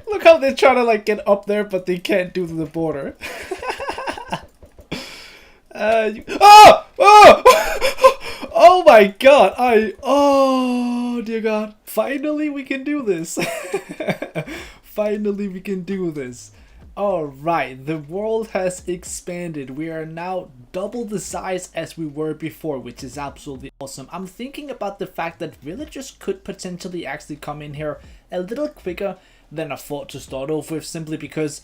Look how they're trying to like get up there, but they can't do the border. Oh! Oh! Oh my god! Oh dear god! Finally, we can do this. Finally, we can do this. Alright, the world has expanded. We are now double the size as we were before, which is absolutely awesome. I'm thinking about the fact that villagers could potentially actually come in here a little quicker than I thought to start off with, simply because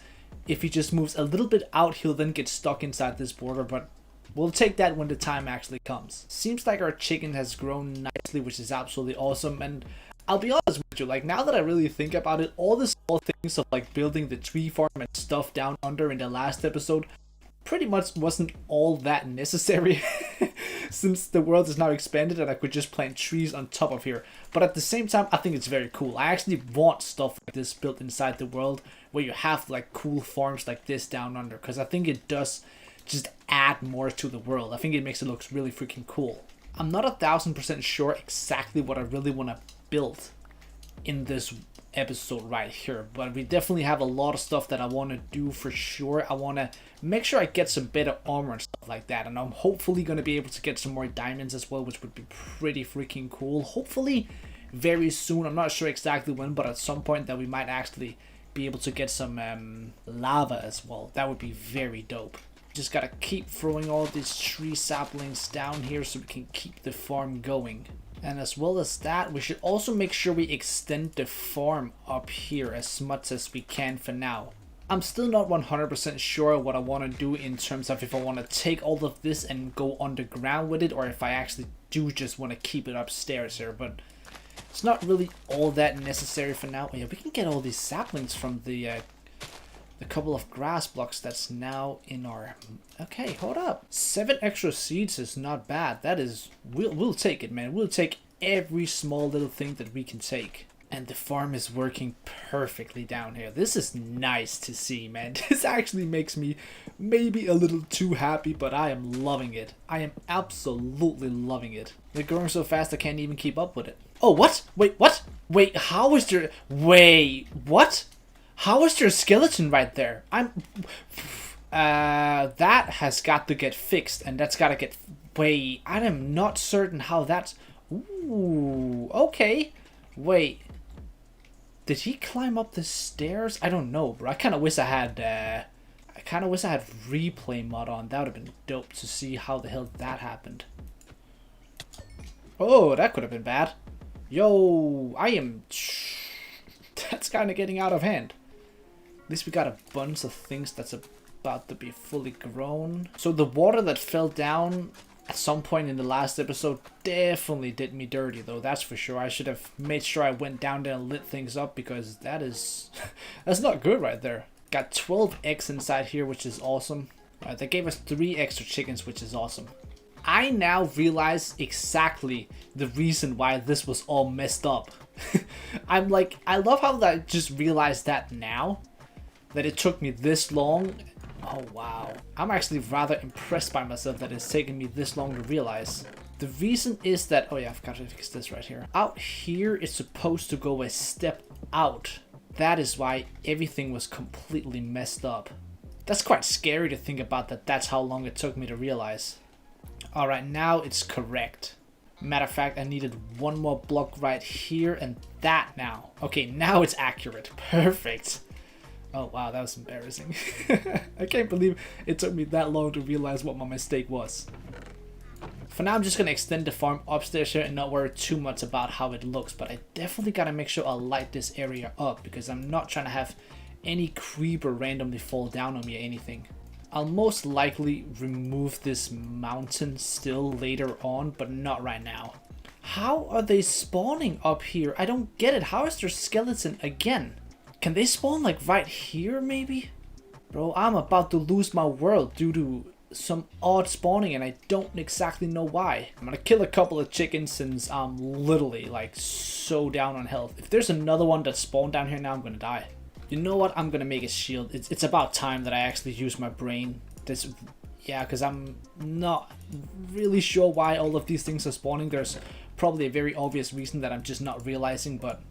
if he just moves a little bit out, he'll then get stuck inside this border, but we'll take that when the time actually comes. Seems like our chicken has grown nicely, which is absolutely awesome, and I'll be honest with you, like now that I really think about it, all the small things of like building the tree farm and stuff down under in the last episode pretty much wasn't all that necessary since the world is now expanded and I could just plant trees on top of here. But at the same time, I think it's very cool. I actually want stuff like this built inside the world where you have like cool farms like this down under, because I think it does just add more to the world. I think it makes it look really freaking cool. I'm not 1000% sure exactly what I really want to build in this episode right here, but we definitely have a lot of stuff that I want to do for sure. I want to make sure I get some better armor and stuff like that, and I'm hopefully going to be able to get some more diamonds as well, which would be pretty freaking cool. Hopefully very soon. I'm not sure exactly when, but at some point that we might actually be able to get some lava as well. That would be very dope. Just gotta keep throwing all these tree saplings down here so we can keep the farm going. And as well as that, we should also make sure we extend the farm up here as much as we can for now. I'm still not 100% sure what I want to do in terms of if I want to take all of this and go underground with it, or if I actually do just want to keep it upstairs here, but it's not really all that necessary for now. Oh yeah, we can get all these saplings from the couple of grass blocks that's now in our... Okay, hold up. 7 extra seeds is not bad. That is... We'll take it, man. We'll take every small little thing that we can take. And the farm is working perfectly down here. This is nice to see, man. This actually makes me maybe a little too happy, but I am loving it. I am absolutely loving it. They're growing so fast I can't even keep up with it. Oh, what? Wait, what? Wait, how is there... Wait, what? How is there a skeleton right there? That has got to get fixed, and that's got to get... Wait, I am not certain how that's... Ooh, okay. Wait. Did he climb up the stairs? I don't know, bro. I kind of wish I had replay mod on. That would have been dope to see how the hell that happened. Oh, that could have been bad. Yo, I am... That's kind of getting out of hand. At least we got a bunch of things that's about to be fully grown. So the water that fell down at some point in the last episode definitely did me dirty, though, that's for sure. I should have made sure I went down there and lit things up, because that is... that's not good right there. Got 12 eggs inside here, which is awesome. They gave us 3 extra chickens, which is awesome. I now realize exactly the reason why this was all messed up. I'm like, I love how I just realized that now. That it took me this long. Oh wow. I'm actually rather impressed by myself that it's taken me this long to realize. The reason is that... Oh yeah, I've got to fix this right here. Out here is supposed to go a step out. That is why everything was completely messed up. That's quite scary to think about, that that's how long it took me to realize. Alright, now it's correct. Matter of fact, I needed one more block right here, and that now. Okay, now it's accurate. Perfect. Oh wow, that was embarrassing. I can't believe it took me that long to realize what my mistake was. For now, I'm just going to extend the farm upstairs here and not worry too much about how it looks, but I definitely got to make sure I light this area up, because I'm not trying to have any creeper randomly fall down on me or anything. I'll most likely remove this mountain still later on, but not right now. How are they spawning up here? I don't get it. How is there skeleton again? Can they spawn like right here maybe? Bro, I'm about to lose my world due to some odd spawning and I don't exactly know why. I'm gonna kill a couple of chickens since I'm literally like so down on health. If there's another one that spawned down here now, I'm gonna die. You know what? I'm gonna make a shield. It's about time that I actually use my brain. Yeah, because I'm not really sure why all of these things are spawning. There's probably a very obvious reason that I'm just not realizing, but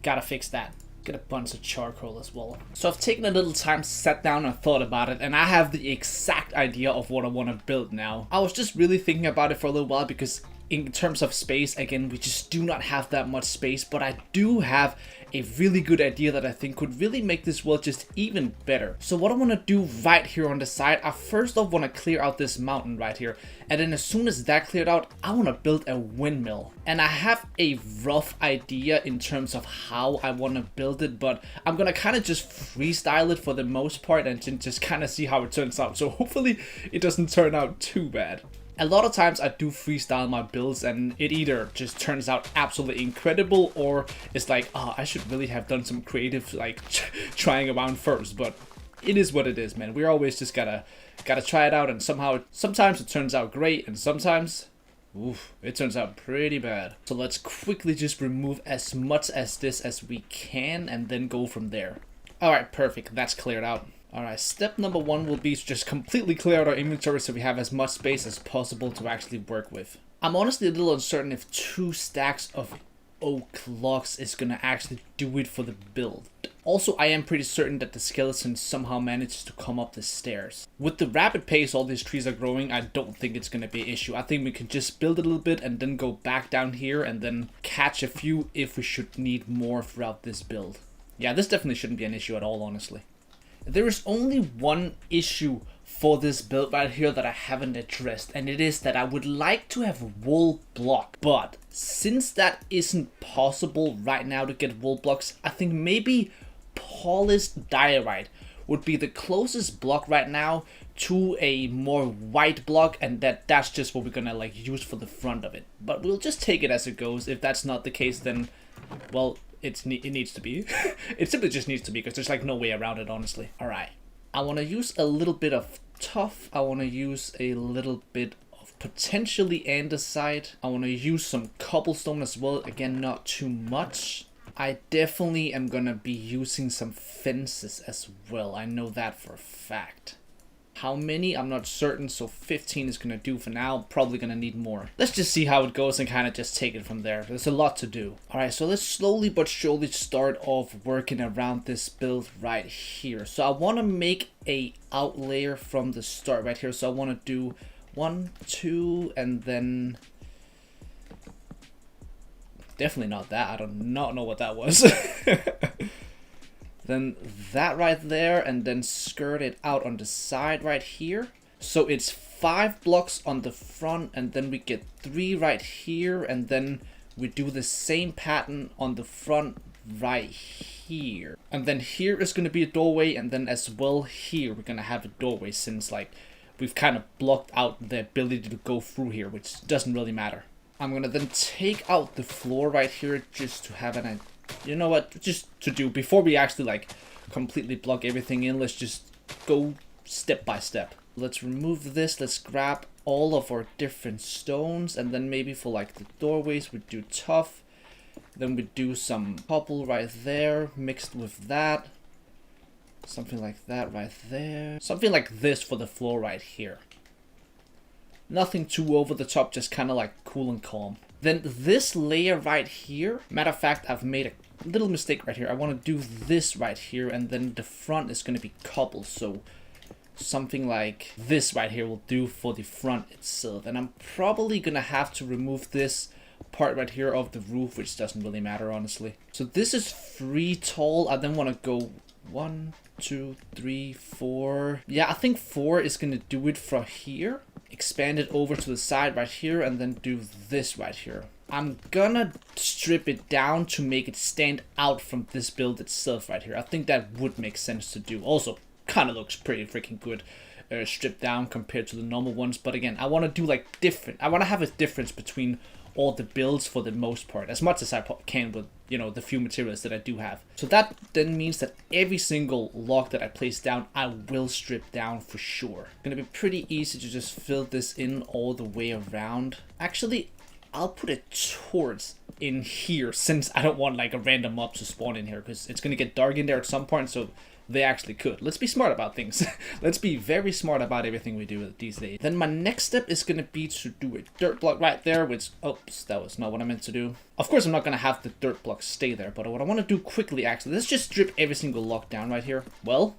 gotta fix that. Get a bunch of charcoal as well. So I've taken a little time, sat down and thought about it, and I have the exact idea of what I want to build now. I was just really thinking about it for a little while because in terms of space, again, we just do not have that much space, but I do have a really good idea that I think could really make this world just even better. So what I want to do right here on the side, I first off want to clear out this mountain right here, and then as soon as that cleared out, I want to build a windmill. And I have a rough idea in terms of how I want to build it, but I'm gonna kind of just freestyle it for the most part and just kind of see how it turns out. So hopefully it doesn't turn out too bad. A lot of times I do freestyle my builds and it either just turns out absolutely incredible or it's like, oh, I should really have done some creative like trying around first, but it is what it is, man. We're always just gotta try it out, and sometimes it turns out great and sometimes it turns out pretty bad. So let's quickly just remove as much as this as we can and then go from there. Alright, perfect, that's cleared out. Alright, step number one will be to just completely clear out our inventory so we have as much space as possible to actually work with. I'm honestly a little uncertain if 2 stacks of oak logs is gonna actually do it for the build. Also, I am pretty certain that the skeleton somehow manages to come up the stairs. With the rapid pace all these trees are growing, I don't think it's gonna be an issue. I think we can just build a little bit and then go back down here and then catch a few if we should need more throughout this build. Yeah, this definitely shouldn't be an issue at all, honestly. There is only one issue for this build right here that I haven't addressed, and it is that I would like to have wool block, but since that isn't possible right now to get wool blocks, I think maybe polished diorite would be the closest block right now to a more white block, and that's just what we're gonna like use for the front of it. But we'll just take it as it goes. If that's not the case, then well, it needs to be. It simply just needs to be because there's like no way around it, honestly. All right, I want to use a little bit of tuff. I want to use a little bit of potentially andesite. I want to use some cobblestone as well. Again, not too much. I definitely am gonna be using some fences as well. I know that for a fact. How many? I'm not certain, so 15 is gonna do for now. Probably gonna need more. Let's just see how it goes and kind of just take it from there. There's a lot to do. Alright, so let's slowly but surely start off working around this build right here. So I want to make a out layer from the start right here. So I want to do 1, 2, and then... Definitely not that. I do not know what that was. Then that right there, and then skirt it out on the side right here. So it's 5 blocks on the front, and then we get 3 right here, and then we do the same pattern on the front right here. And then here is going to be a doorway, and then as well here we're going to have a doorway, since like we've kind of blocked out the ability to go through here, which doesn't really matter. I'm going to then take out the floor right here just to have an... You know what, just to do, before we actually like completely block everything in, let's just go step by step. Let's remove this, let's grab all of our different stones, and then maybe for like the doorways we do tuff. Then we do some cobble right there, mixed with that. Something like that right there. Something like this for the floor right here. Nothing too over the top, just kind of like cool and calm. Then this layer right here, matter of fact, I've made a little mistake right here. I want to do this right here, and then the front is going to be cobble. So something like this right here will do for the front itself. And I'm probably going to have to remove this part right here of the roof, which doesn't really matter, honestly. So this is 3 tall. I then want to go 1, 2, 3, 4. Yeah, I think 4 is going to do it from here. Expand it over to the side right here, and then do this right here. I'm gonna strip it down to make it stand out from this build itself right here. I think that would make sense to do. Also, kind of looks pretty freaking good stripped down compared to the normal ones. But again, I want to do like different. I want to have a difference between all the builds for the most part, as much as I can with, you know, the few materials that I do have. So that then means that every single log that I place down, I will strip down for sure. Gonna be pretty easy to just fill this in all the way around. Actually, I'll put a torch in here since I don't want like a random mob to spawn in here because it's gonna get dark in there at some point, so they actually could. Let's be smart about things. Let's be very smart about everything we do these days. Then my next step is gonna be to do a dirt block right there, which, oops, that was not what I meant to do. Of course, I'm not gonna have the dirt block stay there, but what I want to do quickly, actually, let's just strip every single lock down right here. Well,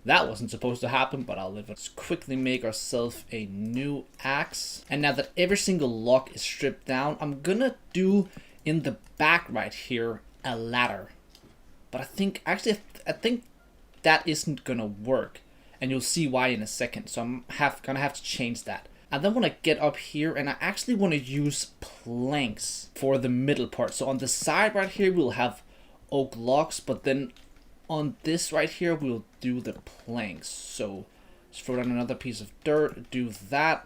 that wasn't supposed to happen, but I'll live it. Let's quickly make ourselves a new axe. And now that every single lock is stripped down, I'm gonna do in the back right here a ladder. But I think, actually, I think that isn't gonna work. And you'll see why in a second. So I'm gonna have to change that. I then want to get up here, and I actually want to use planks for the middle part. So on the side right here, we'll have oak logs, but then on this right here, we'll do the planks. So just throw down another piece of dirt, do that.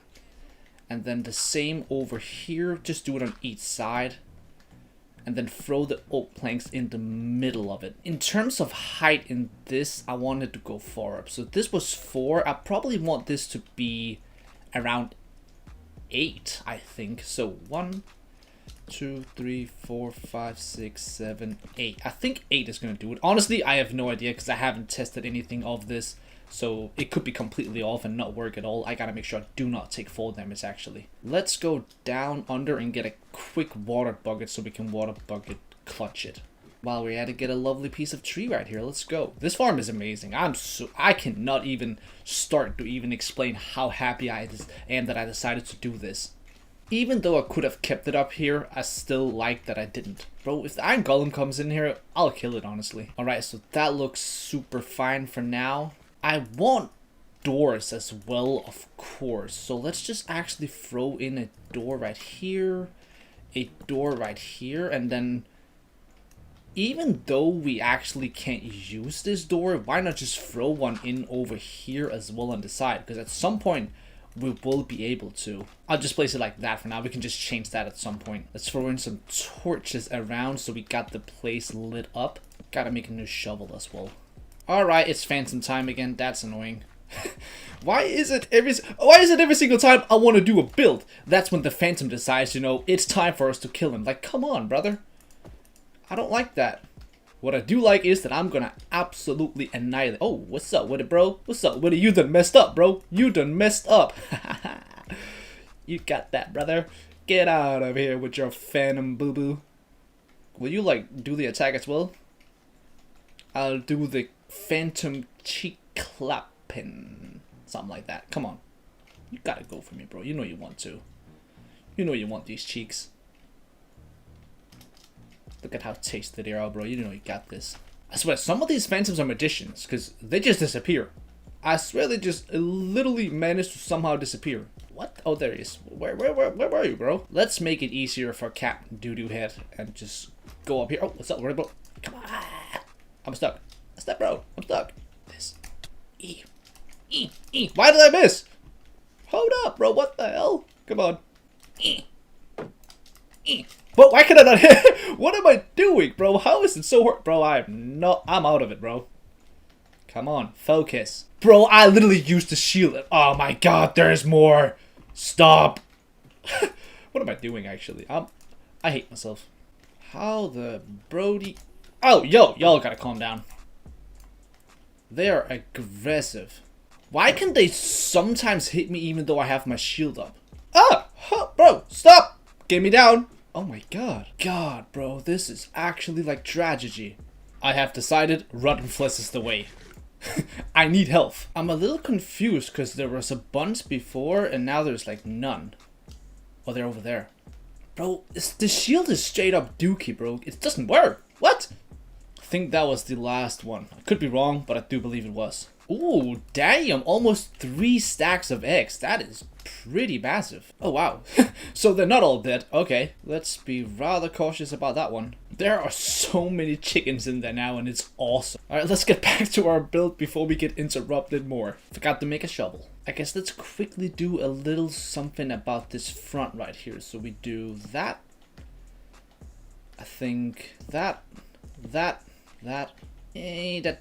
And then the same over here, just do it on each side. And then throw the oak planks in the middle of it. In terms of height in this, I wanted to go 4 up. So this was 4. I probably want this to be around 8, I think. So 1, 2, 3, 4, 5, 6, 7, 8. I think 8 is going to do it. Honestly, I have no idea because I haven't tested anything of this. So it could be completely off and not work at all. I gotta make sure I do not take fall damage actually. Let's go down under and get a quick water bucket so we can water bucket clutch it. While we're at it, get a lovely piece of tree right here. Let's go. This farm is amazing. I cannot even start to even explain how happy I am that I decided to do this. Even though I could have kept it up here, I still like that I didn't. Bro, if the iron golem comes in here, I'll kill it honestly. Alright, so that looks super fine for now. I want doors as well, of course. So let's just actually throw in a door right here, a door right here, and then even though we actually can't use this door, why not just throw one in over here as well on the side? Because at some point we will be able to. I'll just place it like that for now. We can just change that at some point. Let's throw in some torches around so we got the place lit up. Gotta make a new shovel as well. Alright, it's phantom time again. That's annoying. Why is it every single time I want to do a build, that's when the phantom decides, you know, it's time for us to kill him. Like, come on, brother. I don't like that. What I do like is that I'm gonna absolutely annihilate. Oh, what's up with it, bro? What's up with it? You done messed up, bro. You done messed up. You got that, brother. Get out of here with your phantom boo-boo. Will you, like, do the attack as well? I'll do the phantom cheek clapping. Something like that. Come on. You gotta go for me, bro. You know you want to. You know you want these cheeks. Look at how tasty they are, bro. You know you got this. I swear, some of these phantoms are magicians, because they just disappear. I swear they just literally managed to somehow disappear. What? Oh, there he is. Where were you, bro? Let's make it easier for Captain Doo-Doo Head and just go up here. Oh, what's up, bro? Come on. I'm stuck. Step, bro. I'm stuck. This. Why did I miss? Hold up, bro. What the hell? Come on. But why can I not hit? What am I doing, bro? How is it so hard? Bro, I'm out of it, bro. Come on. Focus. Bro, I literally used the shield. Oh my god, there's more. Stop. What am I doing, actually? I hate myself. How the Brody... Oh, yo, y'all gotta calm down. They are aggressive. Why can they sometimes hit me even though I have my shield up? Ah! Huh, bro, stop! Get me down. Oh my god. God, bro, this is actually like tragedy. I have decided Rottenflesh is the way. I need health. I'm a little confused because there was a bunch before and now there's like none. Oh, they're over there. Bro, the shield is straight up dookie, bro. It doesn't work. What? I think that was the last one. I could be wrong, but I do believe it was. Ooh, damn, almost 3 stacks of eggs. That is pretty massive. Oh, wow. So they're not all dead. Okay, let's be rather cautious about that one. There are so many chickens in there now, and it's awesome. Alright, let's get back to our build before we get interrupted more. Forgot to make a shovel. I guess let's quickly do a little something about this front right here. So we do that. I think that. That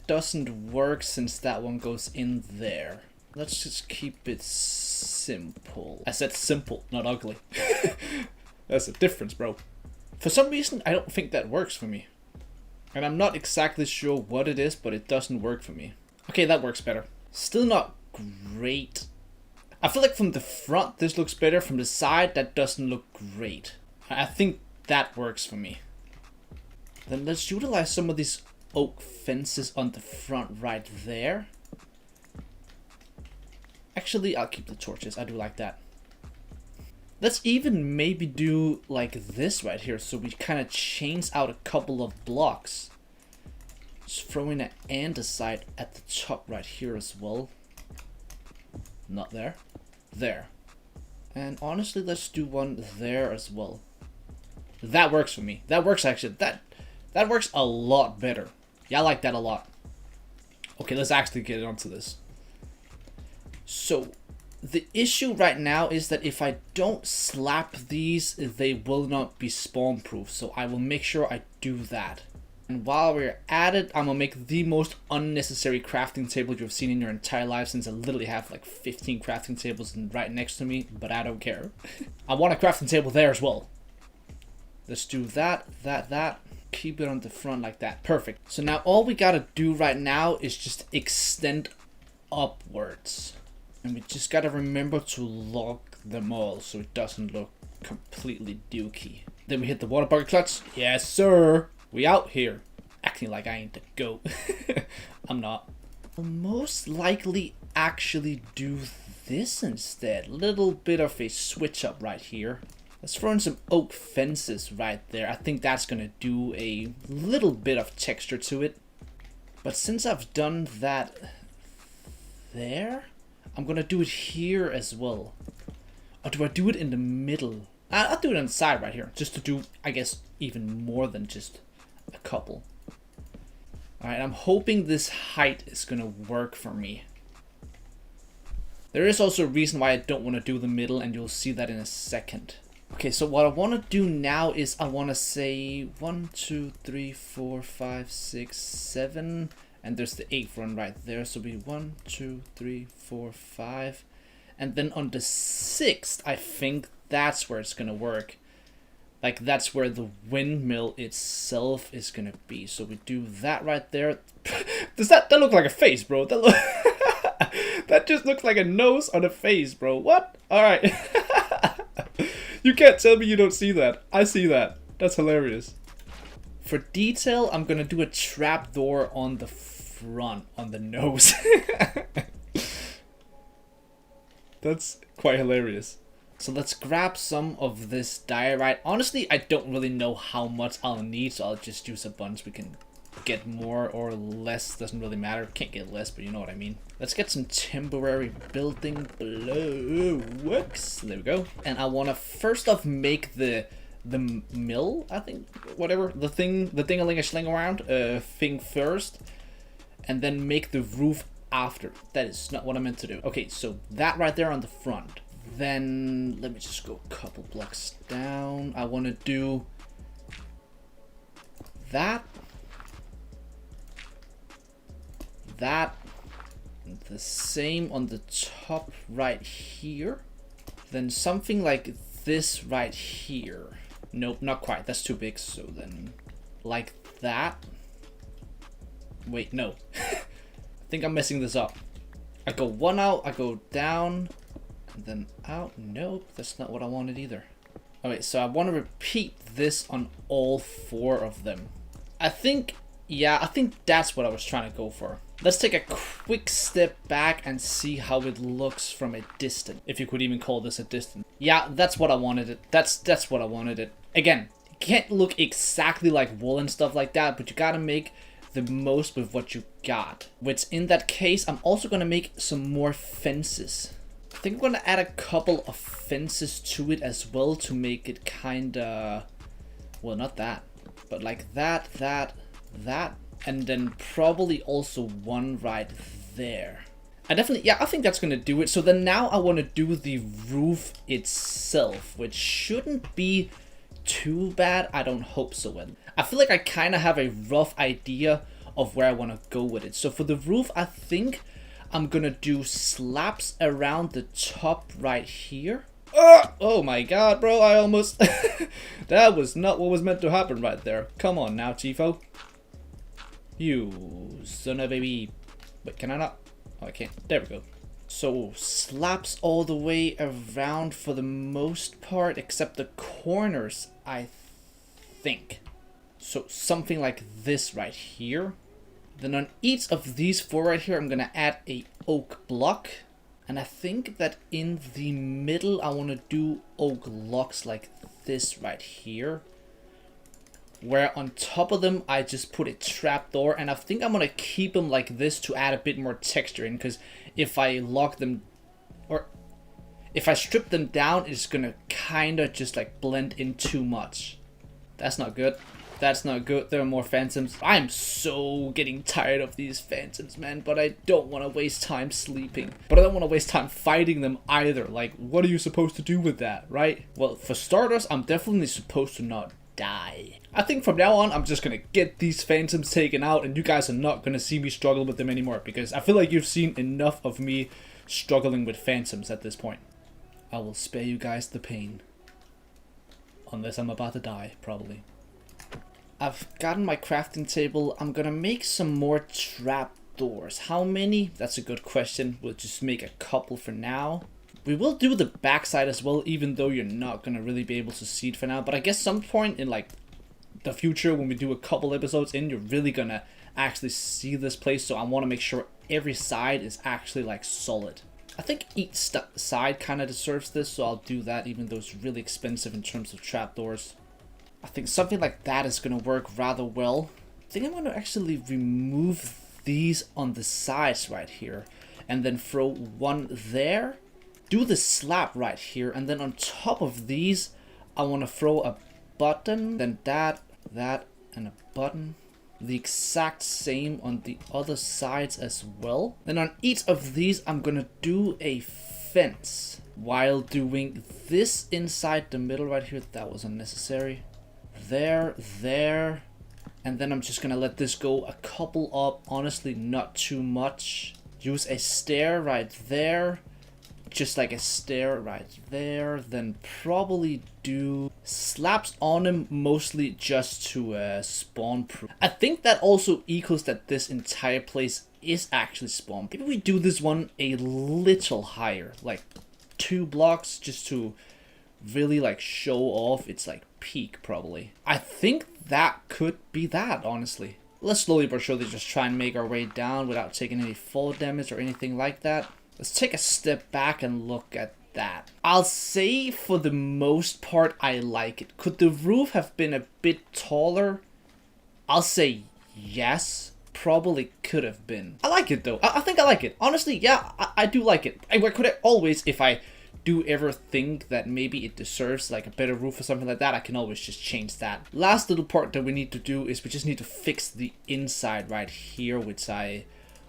doesn't work since that one goes in there. Let's just keep it simple. I said simple, not ugly. That's a difference, bro. For some reason, I don't think that works for me. And I'm not exactly sure what it is, but it doesn't work for me. Okay, that works better. Still not great. I feel like from the front, this looks better. From the side, that doesn't look great. I think that works for me. Then let's utilize some of these oak fences on the front right there. Actually, I'll keep the torches. I do like that. Let's even maybe do like this right here, so we kind of change out a couple of blocks. Just throw in an andesite at the top right here as well. Not there. There. And honestly, let's do one there as well. That works for me. That works actually. That works a lot better. Yeah, I like that a lot. Okay, let's actually get onto this. So, the issue right now is that if I don't slap these, they will not be spawn proof. So I will make sure I do that. And while we're at it, I'm gonna make the most unnecessary crafting table you've seen in your entire life, since I literally have like 15 crafting tables right next to me, but I don't care. I want a crafting table there as well. Let's do that. Keep it on the front like that. Perfect. So now all we gotta do right now is just extend upwards. And we just gotta remember to lock them all so it doesn't look completely dookie. Then we hit the water bucket clutch. Yes, sir. We out here. Acting like I ain't the GOAT. I'm not. I'll most likely actually do this instead. Little bit of a switch up right here. Let's throw in some oak fences right there. I think that's gonna do a little bit of texture to it. But since I've done that there, I'm gonna do it here as well. Or do I do it in the middle? I'll do it on the side right here, just to do, I guess, even more than just a couple. Alright, I'm hoping this height is gonna work for me. There is also a reason why I don't want to do the middle, and you'll see that in a second. Okay, so what I want to do now is I want to say 1, 2, 3, 4, 5, 6, 7, and there's the 8th one right there. So we 1, 2, 3, 4, 5, and then on the 6th, I think that's where it's gonna work. Like that's where the windmill itself is gonna be. So we do that right there. Does that look like a face, bro? That just looks like a nose on a face, bro. What? All right. You can't tell me you don't see that. I see that. That's hilarious. For detail, I'm gonna do a trapdoor on the front, on the nose. That's quite hilarious. So let's grab some of this diorite. Honestly, I don't really know how much I'll need, so I'll just use a bunch. We can get more or less, doesn't really matter. Can't get less, but you know what I mean. Let's get some temporary building blocks. There we go. And I want to first off make the mill, I think, whatever, the thing-a-ling-a-sling around thing first, and then make the roof after. That is not what I meant to do. Okay, so that right there on the front. Then let me just go a couple blocks down. I want to do that, the same on the top right here. Then something like this right here. Nope, not quite. That's too big. So then like that. Wait, no. I think I'm messing this up. I go one out, I go down, and then out. Nope, that's not what I wanted either. Okay, so I want to repeat this on all 4 of them. I think that's what I was trying to go for. Let's take a quick step back and see how it looks from a distance. If you could even call this a distance. Yeah, that's what I wanted it. That's what I wanted it. Again, it can't look exactly like wool and stuff like that, but you gotta make the most with what you got. Which in that case, I'm also gonna make some more fences. I think I'm gonna add a couple of fences to it as well to make it kinda, well, not that, but like that, and then probably also one right there. I think that's gonna do it. So then now I want to do the roof itself, which shouldn't be too bad. I don't hope so. I feel like I kind of have a rough idea of where I want to go with it. So for the roof, I think I'm gonna do slabs around the top right here. Oh my god, bro, I almost... That was not what was meant to happen right there. Come on now, Tifo. You son of a baby. Wait, can I not? Oh, I can't. There we go. So, slaps all the way around for the most part, except the corners, I think. So, something like this right here. Then on each of these four right here, I'm gonna add a oak block. And I think that in the middle, I want to do oak locks like this right here. Where on top of them, I just put a trapdoor. And I think I'm going to keep them like this to add a bit more texture in. Because if I lock them, or if I strip them down, it's going to kind of just like blend in too much. That's not good. That's not good. There are more phantoms. I'm so getting tired of these phantoms, man. But I don't want to waste time sleeping. But I don't want to waste time fighting them either. Like, what are you supposed to do with that, right? Well, for starters, I'm definitely supposed to not die. I think from now on, I'm just going to get these phantoms taken out. And you guys are not going to see me struggle with them anymore. Because I feel like you've seen enough of me struggling with phantoms at this point. I will spare you guys the pain. Unless I'm about to die, probably. I've gotten my crafting table. I'm gonna make some more trapdoors. How many? That's a good question. We'll just make a couple for now. We will do the backside as well, even though you're not gonna really be able to see it for now. But I guess some point in like the future, when we do a couple episodes in, you're really gonna actually see this place. So I want to make sure every side is actually like solid. I think each side kind of deserves this, so I'll do that, even though it's really expensive in terms of trapdoors. I think something like that is going to work rather well. I think I'm going to actually remove these on the sides right here. And then throw one there. Do the slab right here. And then on top of these, I want to throw a button. Then that, and a button. The exact same on the other sides as well. Then on each of these, I'm going to do a fence. While doing this inside the middle right here. That was unnecessary. There, and then I'm just gonna let this go a couple up, honestly not too much. Use a stair right there, just like a stair right there, then probably do slabs on him, mostly just to spawn proof. I think that also equals that this entire place is actually spawn. Maybe we do this one a little higher, like 2 blocks, just to really like show off its like peak probably. I think that could be that, honestly. Let's slowly but surely just try and make our way down without taking any fall damage or anything like that. Let's take a step back and look at that. I'll say for the most part I like it. Could the roof have been a bit taller? I'll say yes. Probably could have been. I like it though. I think I like it. Honestly, yeah, I do like it. I could always, if I do ever think that maybe it deserves like a better roof or something like that, I can always just change that. Last little part that we need to do is we just need to fix the inside right here, which I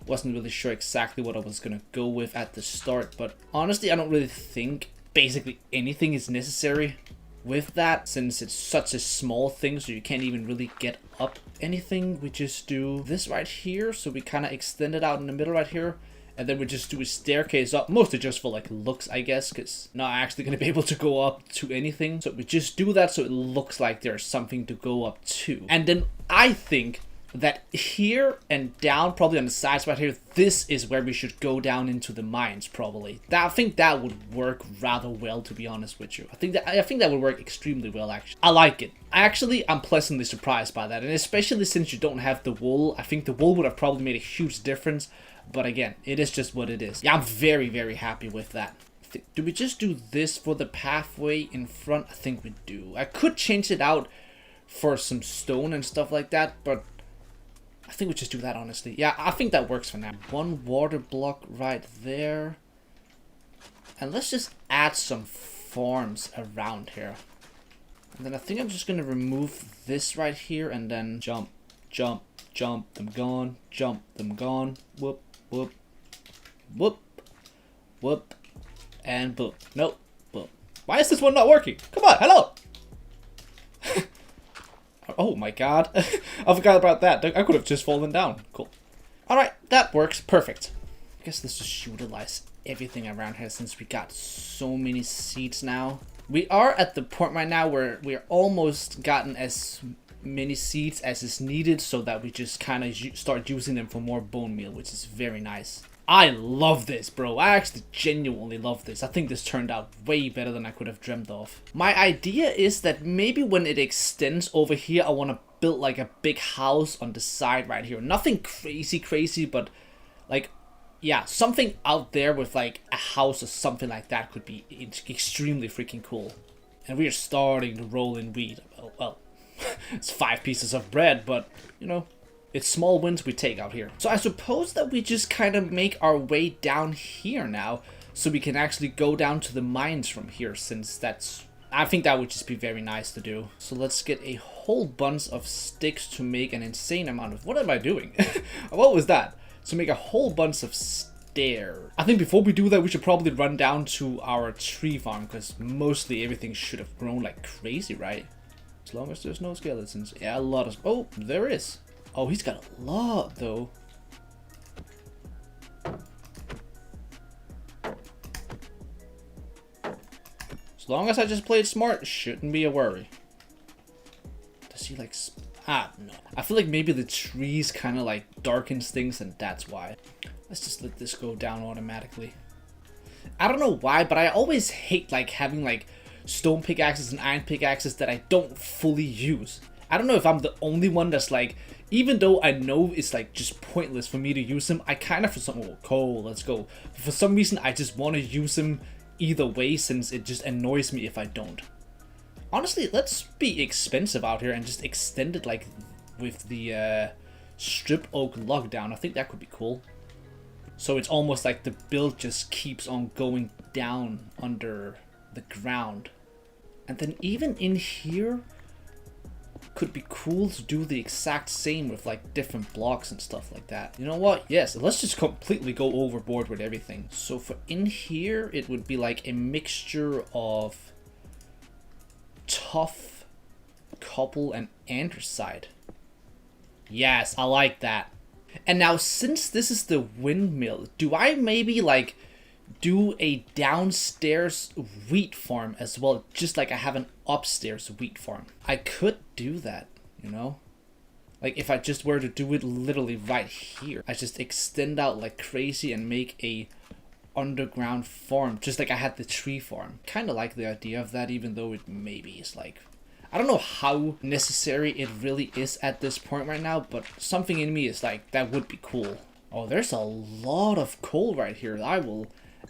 wasn't really sure exactly what I was gonna go with at the start, but honestly I don't really think basically anything is necessary with that, since it's such a small thing, so you can't even really get up anything. We just do this right here, so we kind of extend it out in the middle right here. And then we just do a staircase up, mostly just for like looks, I guess, because not actually going to be able to go up to anything. So we just do that so it looks like there's something to go up to. And then I think that here and down, probably on the sides right here, this is where we should go down into the mines, probably. I think that would work rather well, to be honest with you. I think that would work extremely well, actually. I like it. I'm pleasantly surprised by that, and especially since you don't have the wool. I think the wool would have probably made a huge difference. But again, it is just what it is. Yeah, I'm very, very happy with that. Do we just do this for the pathway in front? I think we do. I could change it out for some stone and stuff like that, but I think we just do that, honestly. Yeah, I think that works for now. One water block right there. And let's just add some farms around here. And then I think I'm just going to remove this right here and then jump, jump, jump, them gone, jump, them gone, whoop. Whoop, whoop, whoop, and boom. Nope, boom. Why is this one not working? Come on, hello! Oh my god. I forgot about that. I could have just fallen down. Cool. Alright, that works. Perfect. I guess let's just utilize everything around here since we got so many seeds now. We are at the point right now where we're almost gotten as many seeds as is needed so that we just kind of start using them for more bone meal, which is very nice. I love this, bro. I actually genuinely love this. I think this turned out way better than I could have dreamt of. My idea is that maybe when it extends over here, I want to build like a big house on the side right here. Nothing crazy, but like, yeah, something out there with like a house or something like that could be extremely freaking cool. And we are starting to roll in wheat. Well, it's 5 pieces of bread, but you know, it's small wins we take out here. So I suppose that we just kind of make our way down here now, so we can actually go down to the mines from here, since I think that would just be very nice to do. So let's get a whole bunch of sticks to make an insane amount of... What am I doing? What was that? To make a whole bunch of stairs. I think before we do that, we should probably run down to our tree farm, because mostly everything should have grown like crazy, right? As long as there's no skeletons. Yeah, a lot of... Oh, there is. Oh, he's got a lot, though. As long as I just played smart, shouldn't be a worry. Does he like... no. I feel like maybe the trees kind of like darkens things, and that's why. Let's just let this go down automatically. I don't know why, but I always hate like having like stone pickaxes and iron pickaxes that I don't fully use. I don't know if I'm the only one that's like, even though I know it's like just pointless for me to use them, I kind of for some... Oh, coal, let's go. But for some reason, I just want to use them either way, since it just annoys me if I don't. Honestly, let's be expensive out here and just extend it like with the strip oak log down. I think that could be cool. So it's almost like the build just keeps on going down under the ground. And then even in here, could be cool to do the exact same with like different blocks and stuff like that. You know what? Yes, let's just completely go overboard with everything. So for in here, it would be like a mixture of tough, cobble, and andesite. Yes, I like that. And now, since this is the windmill, do I maybe like do a downstairs wheat farm as well, just like I have an upstairs wheat farm? I could do that, you know? Like if I just were to do it literally right here, I just extend out like crazy and make a underground farm, just like I had the tree farm. Kind of like the idea of that, even though it maybe is like, I don't know how necessary it really is at this point right now, but something in me is like, that would be cool. Oh, there's a lot of coal right here. I will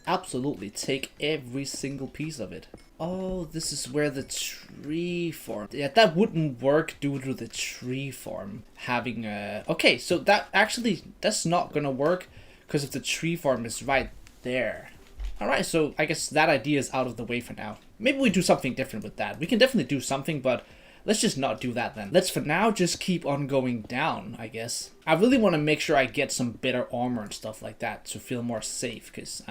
absolutely take every single piece of it. Oh, this is where the tree farm... Yeah, that wouldn't work due to the tree farm having a... Okay, so that's not gonna work because if the tree farm is right there. Alright, so I guess that idea is out of the way for now. Maybe we do something different with that. We can definitely do something, but let's just not do that then. Let's for now just keep on going down, I guess. I really want to make sure I get some better armor and stuff like that to feel more safe, because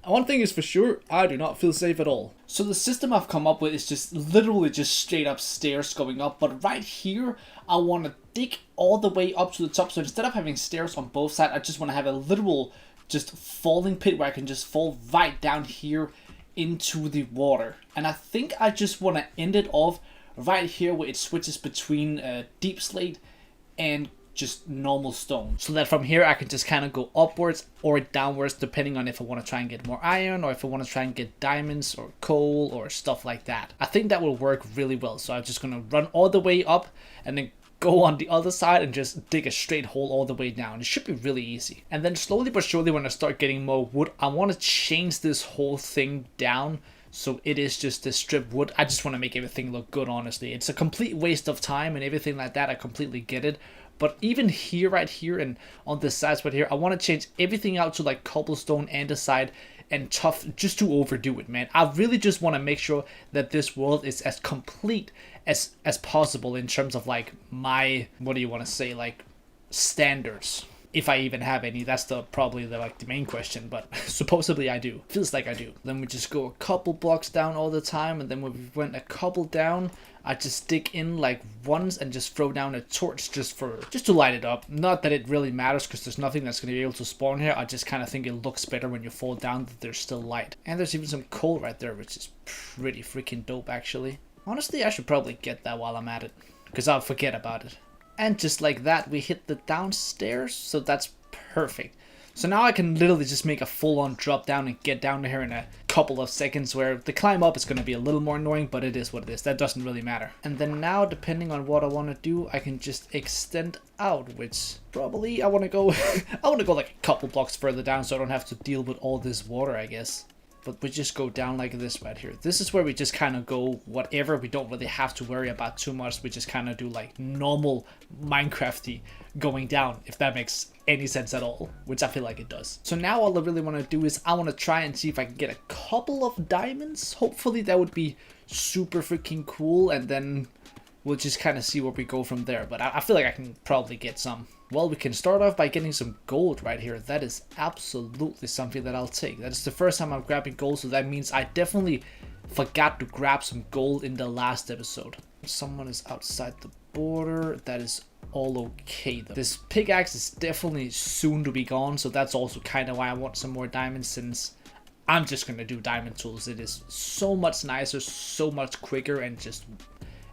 one thing is for sure, I do not feel safe at all. So the system I've come up with is just literally just straight up stairs going up, but right here, I want to dig all the way up to the top. So instead of having stairs on both sides, I just want to have a literal just falling pit where I can just fall right down here into the water. And I think I just want to end it off right here where it switches between deep slate and just normal stone, so that from here I can just kind of go upwards or downwards depending on if I want to try and get more iron or if I want to try and get diamonds or coal or stuff like that. I think that will work really well. So I'm just gonna run all the way up and then go on the other side and just dig a straight hole all the way down. It should be really easy. And then slowly but surely, when I start getting more wood, I want to change this whole thing down so it is just the strip wood. I just want to make everything look good, honestly. It's a complete waste of time and everything like that. I completely get it. But even here, right here, and on this side right here, I want to change everything out to like cobblestone, andesite, and tough, just to overdo it, man. I really just want to make sure that this world is as complete as possible in terms of like my, what do you want to say, like standards. If I even have any, that's probably the main question, but supposedly I do. Feels like I do. Then we just go a couple blocks down all the time, and then when we went a couple down, I just dig in like once and just throw down a torch just to light it up. Not that it really matters because there's nothing that's going to be able to spawn here. I just kind of think it looks better when you fall down that there's still light. And there's even some coal right there, which is pretty freaking dope actually. Honestly, I should probably get that while I'm at it, because I'll forget about it. And just like that, we hit the downstairs, so that's perfect. So now I can literally just make a full-on drop down and get down here in a couple of seconds, where the climb up is going to be a little more annoying, but it is what it is. That doesn't really matter. And then now, depending on what I want to do, I can just extend out, which probably I want to go I want to go like a couple blocks further down so I don't have to deal with all this water, I guess. But we just go down like this right here. This is where we just kind of go whatever. We don't really have to worry about too much. We just kind of do like normal Minecrafty going down, if that makes any sense at all, which I feel like it does. So now all I really want to do is I want to try and see if I can get a couple of diamonds. Hopefully that would be super freaking cool, and then we'll just kind of see where we go from there. But I feel like I can probably get some. Well, we can start off by getting some gold right here. That is absolutely something that I'll take. That is the first time I'm grabbing gold, so that means I definitely forgot to grab some gold in the last episode. Someone is outside the border. That is all okay though. This pickaxe is definitely soon to be gone, so that's also kind of why I want some more diamonds, since I'm just gonna do diamond tools. It is so much nicer, so much quicker, and just,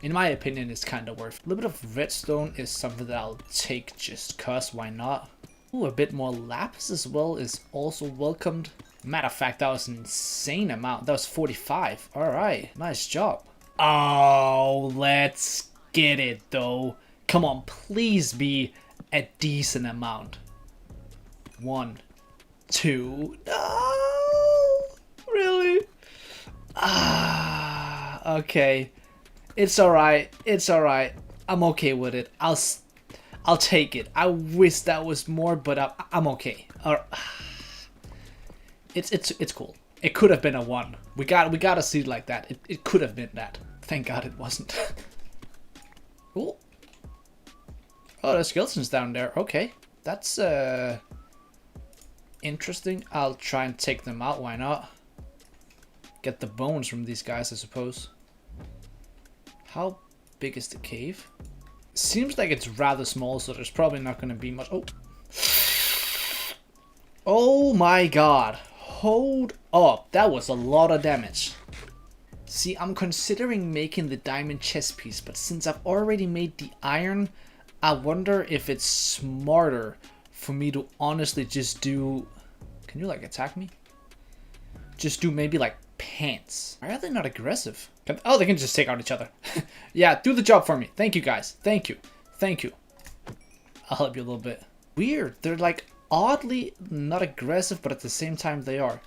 in my opinion, it's kind of worth it. A little bit of redstone is something that I'll take just cause, why not? Ooh, a bit more lapis as well is also welcomed. Matter of fact, that was an insane amount. That was 45. Alright, nice job. Oh, let's get it though. Come on, please be a decent amount. 1, 2, no! Really? Okay. It's alright, it's alright. I'm okay with it. I'll take it. I wish that was more, but I'm okay. It's cool. It could have been a 1. We gotta see it like that. It could have been that. Thank God it wasn't. Cool. Oh, there's skeletons down there. Okay. That's interesting. I'll try and take them out, why not? Get the bones from these guys, I suppose. How big is the cave? Seems like it's rather small, so there's probably not going to be much. Oh. Oh my god. Hold up. That was a lot of damage. See, I'm considering making the diamond chest piece, but since I've already made the iron, I wonder if it's smarter for me to honestly just do... Can you like attack me? Just do maybe like pants. Why are they not aggressive? Oh, they can just take out each other. Yeah, do the job for me. Thank you, guys. Thank you. Thank you. I'll help you a little bit. Weird. They're like oddly not aggressive, but at the same time they are.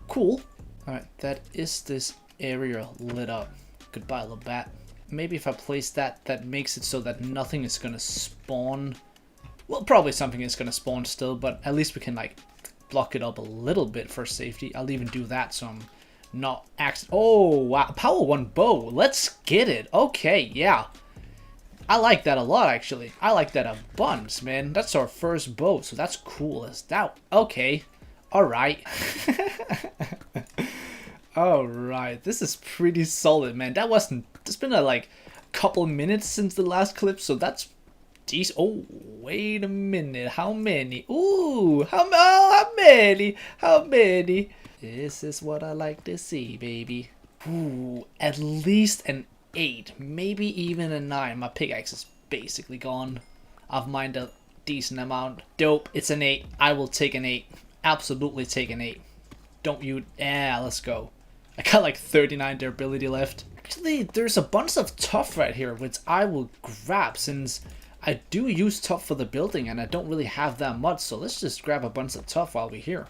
Cool. Alright, that is this area lit up. Goodbye, little bat. Maybe if I place that, that makes it so that nothing is gonna spawn. Well, probably something is gonna spawn still, but at least we can like block it up a little bit for safety. I'll even do that so I'm not oh wow, power 1 bow. Let's get it. Okay, yeah. I like that a lot actually. I like that a bunch, man. That's our first bow, so that's cool as that. Okay. Alright. Alright, this is pretty solid, man. That wasn't... It's been like a couple minutes since the last clip, so that's decent. Oh, wait a minute. How many? Ooh, how many? How many? This is what I like to see, baby. Ooh, at least an 8. Maybe even a 9. My pickaxe is basically gone. I've mined a decent amount. Dope, it's an 8. I will take an 8. Absolutely take an 8. Don't you... Yeah, let's go. I got like 39 durability left. Actually, there's a bunch of tuff right here, which I will grab since I do use tuff for the building and I don't really have that much. So let's just grab a bunch of tuff while we're here.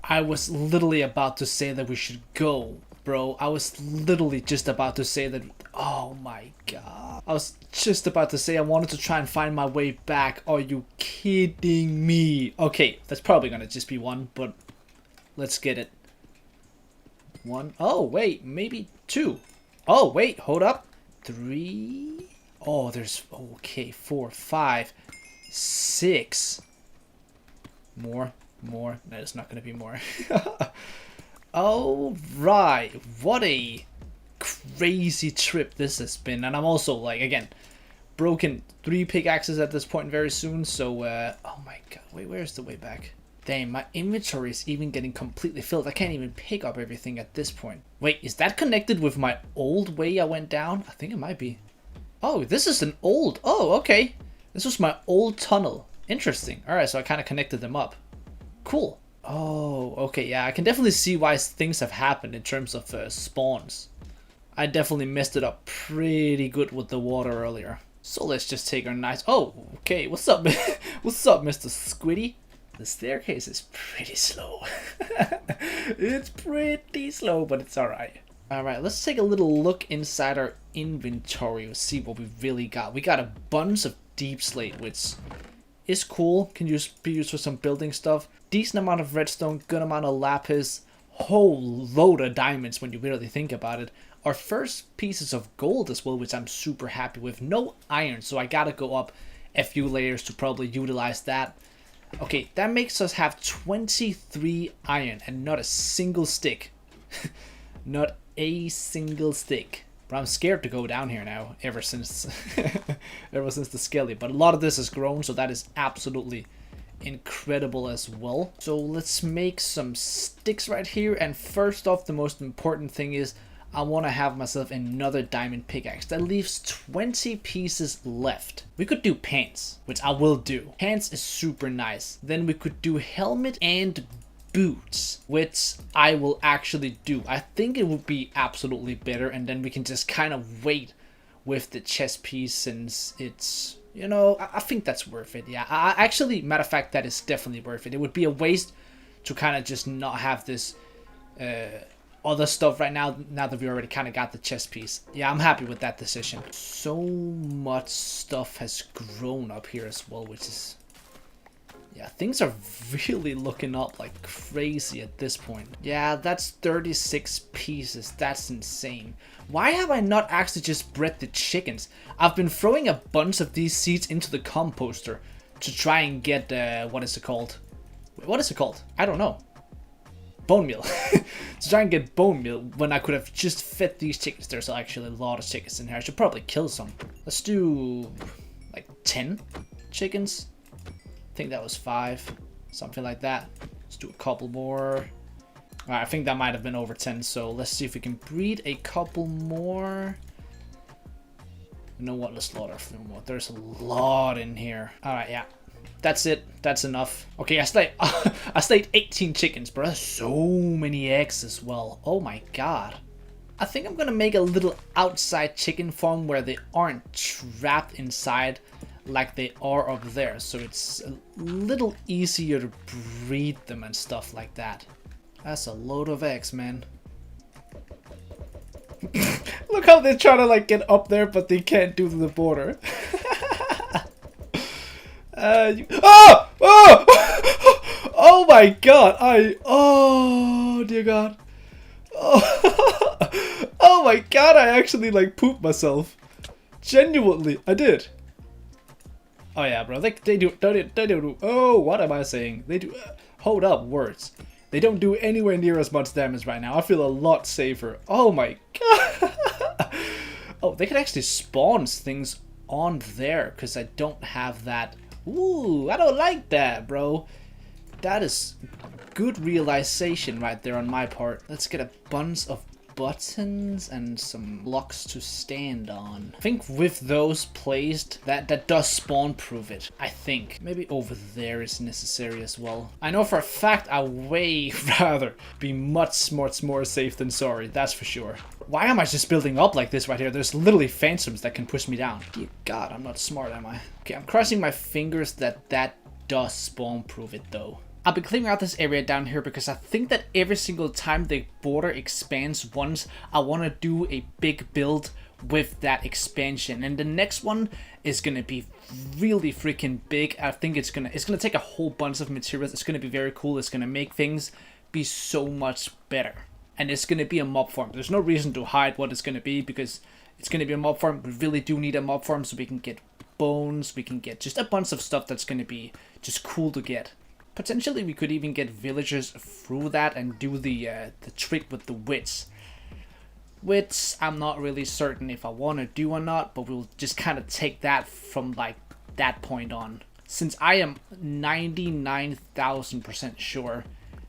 I was literally about to say that we should go, bro. I was literally just about to say that... Oh my god. I was just about to say I wanted to try and find my way back. Are you kidding me? Okay, that's probably gonna just be 1, but let's get it. 1. Oh, wait, maybe 2. Oh, wait, hold up. 3. Oh, there's, okay, 4, 5, 6. More. No, it's not going to be more. All right. What a crazy trip this has been. And I'm also, like, again, broken 3 pickaxes at this point very soon. So, oh my god. Wait, where's the way back? Damn, my inventory is even getting completely filled. I can't even pick up everything at this point. Wait, is that connected with my old way I went down? I think it might be. Oh, this is an old... Oh, okay. This was my old tunnel. Interesting. Alright, so I kind of connected them up. Cool. Oh, okay, yeah. I can definitely see why things have happened in terms of spawns. I definitely messed it up pretty good with the water earlier. So let's just take our nice... Oh, okay. What's up, what's up, Mr. Squiddy? The staircase is pretty slow. It's pretty slow, but it's alright. Alright, let's take a little look inside our inventory and see what we really got. We got a bunch of deep slate, which is cool. Can be used for some building stuff. Decent amount of redstone, good amount of lapis. Whole load of diamonds when you really think about it. Our first pieces of gold as well, which I'm super happy with. No iron, so I gotta go up a few layers to probably utilize that. Okay, that makes us have 23 iron and not a single stick. Not a single stick. But I'm scared to go down here now, ever since the skelly. But a lot of this has grown, so that is absolutely incredible as well. So let's make some sticks right here. And first off, the most important thing is I want to have myself another diamond pickaxe. That leaves 20 pieces left. We could do pants, which I will do. Pants is super nice. Then we could do helmet and boots, which I will actually do. I think it would be absolutely better, and then we can just kind of wait with the chest piece since it's, you know, I think that's worth it. Yeah, I actually, matter of fact, that is definitely worth it. It would be a waste to kind of just not have this other stuff right now that we already kind of got the chest piece. Yeah, I'm happy with that decision. So much stuff has grown up here as well, which is... Yeah, things are really looking up like crazy at this point. Yeah, that's 36 pieces. That's insane. Why have I not actually just bred the chickens? I've been throwing a bunch of these seeds into the composter to try and get, what is it called? What is it called? I don't know. Bone meal. To try and get bone meal when I could have just fed these chickens. There's actually a lot of chickens in here. I should probably kill some. Let's do like 10 chickens. I think that was 5. Something like that. Let's do a couple more. Alright, I think that might have been over 10. So let's see if we can breed a couple more. You know what? Let's slaughter a few more. There's a lot in here. Alright, yeah. That's it. That's enough. Okay, I slayed 18 chickens, bro. That's so many eggs as well. Oh my god. I think I'm gonna make a little outside chicken farm where they aren't trapped inside like they are up there. So it's a little easier to breed them and stuff like that. That's a load of eggs, man. Look how they're trying to like get up there, but they can't do the border. Oh! Oh! Oh my god! Oh dear god! Oh, oh my god! I actually like pooped myself. Genuinely, I did. Oh yeah, bro. They do. Oh, what am I saying? They do. Hold up, words. They don't do anywhere near as much damage right now. I feel a lot safer. Oh my god! Oh, they can actually spawn things on there because I don't have that. Ooh, I don't like that, bro. That is good realization right there on my part. Let's get a bunch of buttons and some blocks to stand on. I think with those placed, that does spawn proof it. I think. Maybe over there is necessary as well. I know for a fact I way rather be much more safe than sorry. That's for sure. Why am I just building up like this right here? There's literally phantoms that can push me down. Dear god, I'm not smart, am I? Okay, I'm crossing my fingers that does spawn proof it though. I'll be clearing out this area down here because I think that every single time the border expands once, I want to do a big build with that expansion. And the next one is going to be really freaking big. I think it's gonna take a whole bunch of materials. It's going to be very cool. It's going to make things be so much better. and it's going to be a mob farm. There's no reason to hide what it's going to be because it's going to be a mob farm. We really do need a mob farm so we can get bones, we can get just a bunch of stuff that's going to be just cool to get. Potentially we could even get villagers through that and do the trick with the wits. Which I'm not really certain if I want to do or not, but we'll just kind of take that from like that point on. Since I am 99,000% sure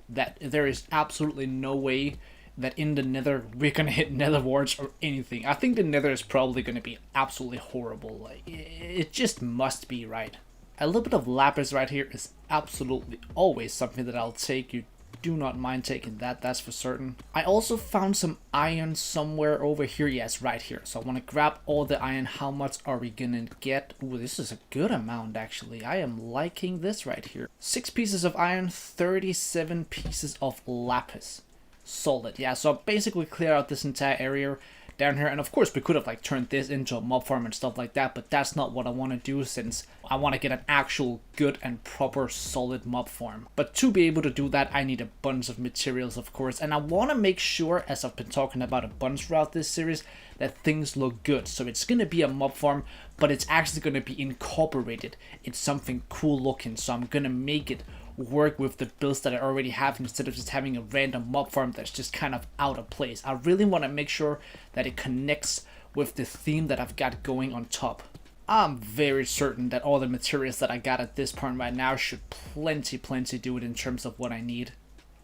that there is absolutely no way that in the nether we're gonna hit nether warts or anything. I think the nether is probably gonna be absolutely horrible. Like, it just must be, right? A little bit of lapis right here is absolutely always something that I'll take. You do not mind taking that, that's for certain. I also found some iron somewhere over here. Yes, right here. So I want to grab all the iron. How much are we gonna get? Ooh, this is a good amount actually. I am liking this right here. 6 pieces of iron, 37 pieces of lapis. Solid. Yeah, so I basically clear out this entire area down here, and of course we could have like turned this into a mob farm and stuff like that, but that's not what I want to do since I want to get an actual good and proper solid mob farm. But to be able to do that I need a bunch of materials, of course, and I want to make sure, as I've been talking about a bunch throughout this series, that things look good. So it's going to be a mob farm, but it's actually going to be incorporated in something cool looking, so I'm going to make it work with the builds that I already have instead of just having a random mob farm that's just kind of out of place. I really want to make sure that it connects with the theme that I've got going on top. I'm very certain that all the materials that I got at this point right now should plenty do it in terms of what I need.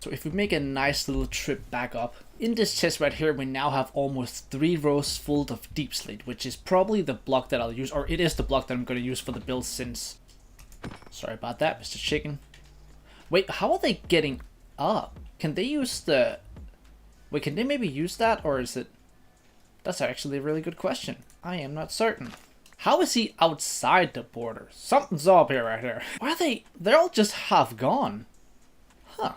So if we make a nice little trip back up, in this chest right here we now have almost 3 rows full of deep slate, which is probably the block that I'll use, or it is the block that I'm going to use for the build since... Sorry about that, Mr. Chicken. Wait, how are they getting up? Can they use the... Wait, can they maybe use that, or is it... That's actually a really good question. I am not certain. How is he outside the border? Something's up here right here. Why are they... They're all just half gone. Huh.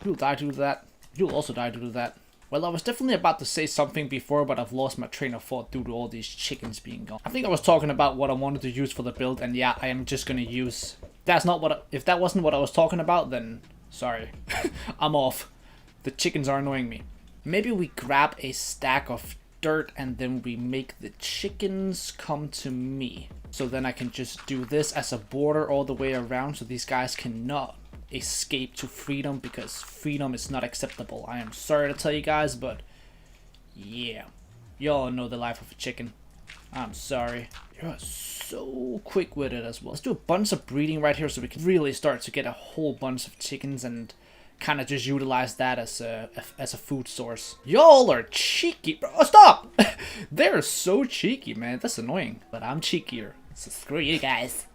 You'll die due to that. You'll also die due to that. Well, I was definitely about to say something before, but I've lost my train of thought due to all these chickens being gone. I think I was talking about what I wanted to use for the build, and yeah, I am just gonna use... That's not what if that wasn't what I was talking about, then sorry. I'm off. The chickens are annoying me. Maybe we grab a stack of dirt and then we make the chickens come to me. So then I can just do this as a border all the way around so these guys cannot escape to freedom, because freedom is not acceptable. I am sorry to tell you guys, but yeah. Y'all know the life of a chicken. I'm sorry. You're so quick with it as well. Let's do a bunch of breeding right here so we can really start to get a whole bunch of chickens and kind of just utilize that as a food source. Y'all are cheeky, bro. Oh, stop! They're so cheeky, man. That's annoying. But I'm cheekier, so screw you guys.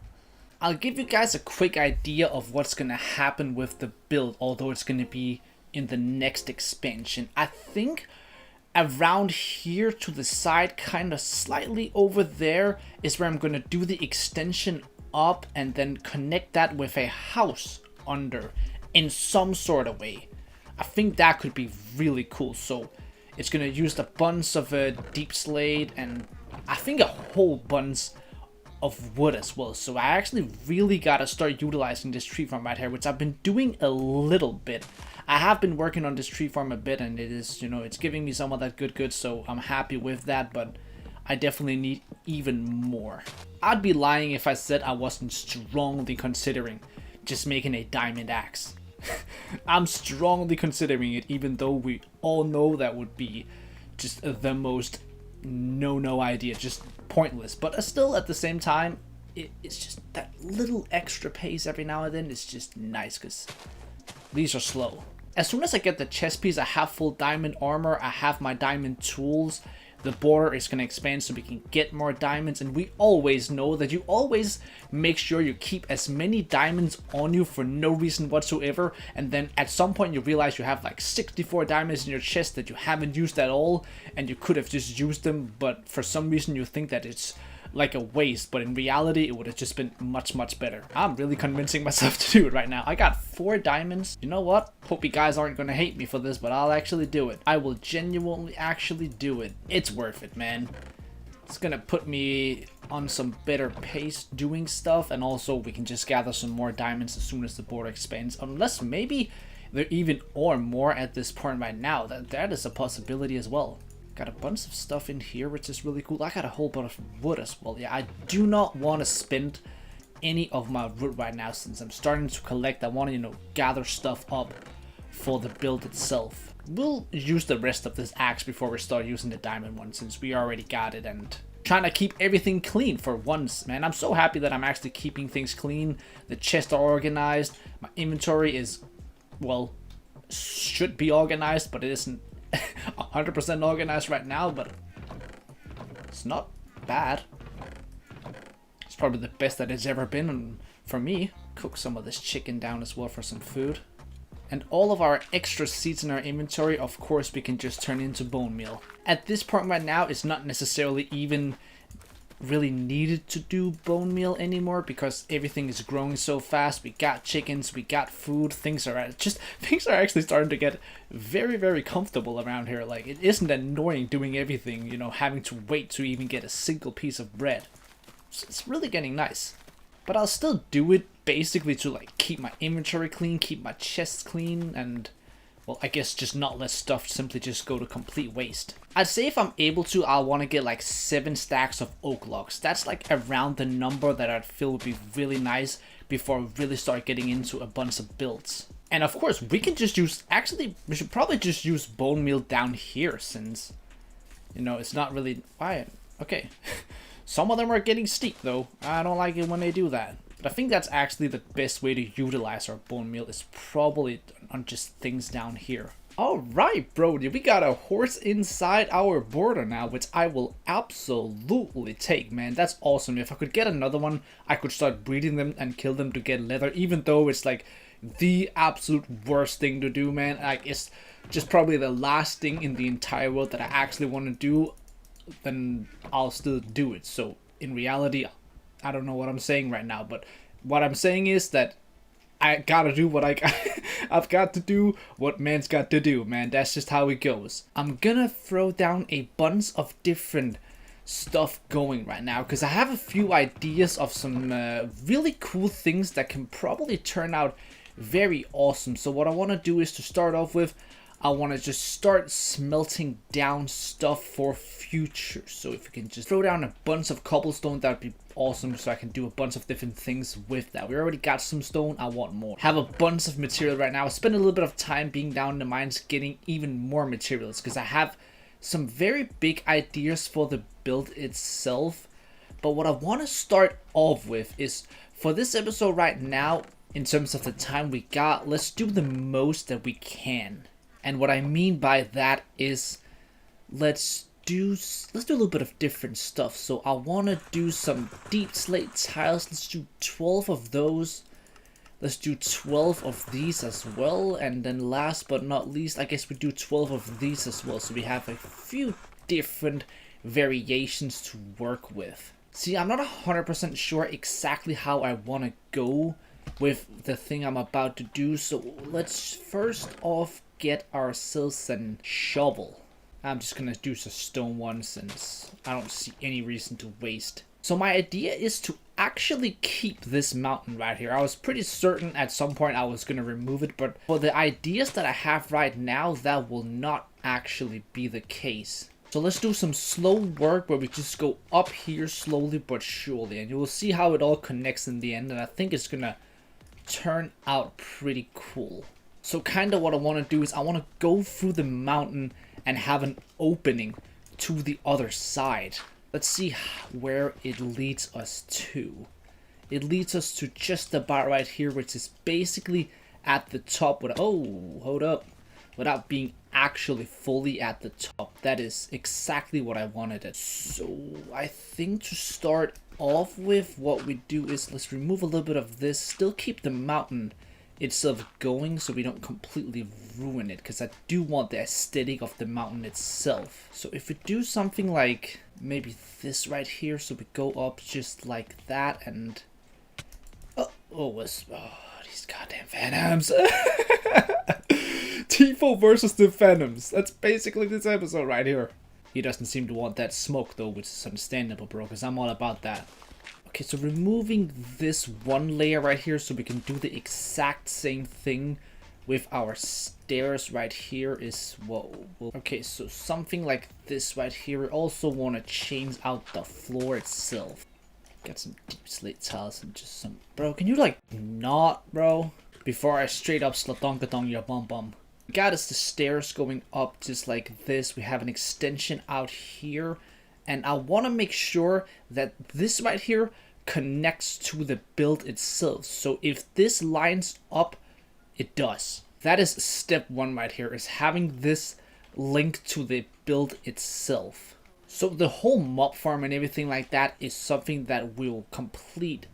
I'll give you guys a quick idea of what's gonna happen with the build, although it's gonna be in the next expansion. I think around here to the side, kind of slightly over there, is where I'm gonna do the extension up and then connect that with a house under in some sort of way. I think that could be really cool. So it's gonna use a bunch of deep slate and I think a whole bunch of wood as well. So I actually really gotta start utilizing this tree farm right here, which I've been doing a little bit. I have been working on this tree farm a bit, and it is, you know, it's giving me some of that good, so I'm happy with that, but I definitely need even more. I'd be lying if I said I wasn't strongly considering just making a diamond axe. I'm strongly considering it, even though we all know that would be just the most no idea, just pointless. But still, at the same time, it's just that little extra pace every now and then is just nice, because these are slow. As soon as I get the chest piece, I have full diamond armor, I have my diamond tools, the border is going to expand so we can get more diamonds, and we always know that you always make sure you keep as many diamonds on you for no reason whatsoever, and then at some point you realize you have like 64 diamonds in your chest that you haven't used at all, and you could have just used them, but for some reason you think that it's like a waste, but in reality it would have just been much better. I'm really convincing myself to do it right now. I got 4 diamonds. You know what? Hope you guys aren't gonna hate me for this, but I'll actually do it. I will genuinely actually do it. It's worth it, man. It's gonna put me on some better pace doing stuff, and also we can just gather some more diamonds as soon as the border expands. Unless maybe there even are more at this point right now. That is a possibility as well. Got a bunch of stuff in here, which is really cool. I got a whole bunch of wood as well. Yeah, I do not want to spend any of my wood right now since I'm starting to collect. I want to, gather stuff up for the build itself. We'll use the rest of this axe before we start using the diamond one since we already got it, and trying to keep everything clean for once, man. I'm so happy that I'm actually keeping things clean. The chests are organized. My inventory is, well, should be organized, but it isn't 100% organized right now, but it's not bad. It's probably the best that it's ever been for me. Cook some of this chicken down as well for some food. And all of our extra seeds in our inventory, of course, we can just turn into bone meal. At this point right now, it's not necessarily even really needed to do bone meal anymore because everything is growing so fast. We got chickens, we got food. Things are actually starting to get very, very comfortable around here. Like, it isn't annoying doing everything, having to wait to even get a single piece of bread. It's really getting nice. But I'll still do it basically to like keep my inventory clean, keep my chests clean, and well, I guess just not let stuff simply just go to complete waste. I'd say if I'm able to, I'll want to get like 7 stacks of oak logs. That's like around the number that I'd feel would be really nice before I really start getting into a bunch of builds. And of course, we can just use, actually, we should probably just use bone meal down here since, it's not really, okay. Some of them are getting steep though. I don't like it when they do that. But I think that's actually the best way to utilize our bone meal is probably on just things down here. Alright, Brody, we got a horse inside our border now, which I will absolutely take, man. That's awesome. If I could get another one, I could start breeding them and kill them to get leather, even though it's like the absolute worst thing to do, man. Like, it's just probably the last thing in the entire world that I actually want to do, then I'll still do it. So in reality, I don't know what I'm saying right now, but what I'm saying is that I gotta do what I've got to do what man's got to do, man. That's just how it goes. I'm gonna throw down a bunch of different stuff going right now because I have a few ideas of some really cool things that can probably turn out very awesome. So what I want to do is to start off with, I want to just start smelting down stuff for future. So if we can just throw down a bunch of cobblestone, that would be awesome. So I can do a bunch of different things with that. We already got some stone. I want more. Have a bunch of material right now. I spend a little bit of time being down in the mines getting even more materials because I have some very big ideas for the build itself. But what I want to start off with is for this episode right now, in terms of the time we got, let's do the most that we can. And what I mean by that is let's do a little bit of different stuff. So I want to do some deep slate tiles. Let's do 12 of those. Let's do 12 of these as well. And then last but not least, I guess we do 12 of these as well. So we have a few different variations to work with. See, I'm not 100% sure exactly how I want to go with the thing I'm about to do. So let's first off get ourselves a shovel. I'm just gonna do some stone one since I don't see any reason to waste. So my idea is to actually keep this mountain right here. I was pretty certain at some point I was gonna remove it, but for the ideas that I have right now, that will not actually be the case. So let's do some slow work where we just go up here slowly but surely, and you will see how it all connects in the end, and I think it's gonna turn out pretty cool. So kind of what I want to do is I want to go through the mountain and have an opening to the other side. Let's see where it leads us to. It leads us to just about right here, which is basically at the top. Hold up. Without being actually fully at the top. That is exactly what I wanted. So I think to start off with, what we do is let's remove a little bit of this. Still keep the mountain itself going so we don't completely ruin it, because I do want the aesthetic of the mountain itself. So if we do something like maybe this right here, so we go up just like that, and these goddamn Phantoms. Tifo versus the Phantoms. That's basically this episode right here. He doesn't seem to want that smoke though, which is understandable, bro, because I'm all about that. Okay, so removing this one layer right here so we can do the exact same thing with our stairs right here is, whoa. Okay, so something like this right here. We also want to change out the floor itself. Got some deep slate tiles and just some, bro, can you like not, bro? Before I straight up sladonkadong your bum bum. We got us the stairs going up just like this. We have an extension out here. And I want to make sure that this right here connects to the build itself. So if this lines up, it does. That is step one right here, is having this link to the build itself. So the whole mob farm and everything like that is something that we'll complete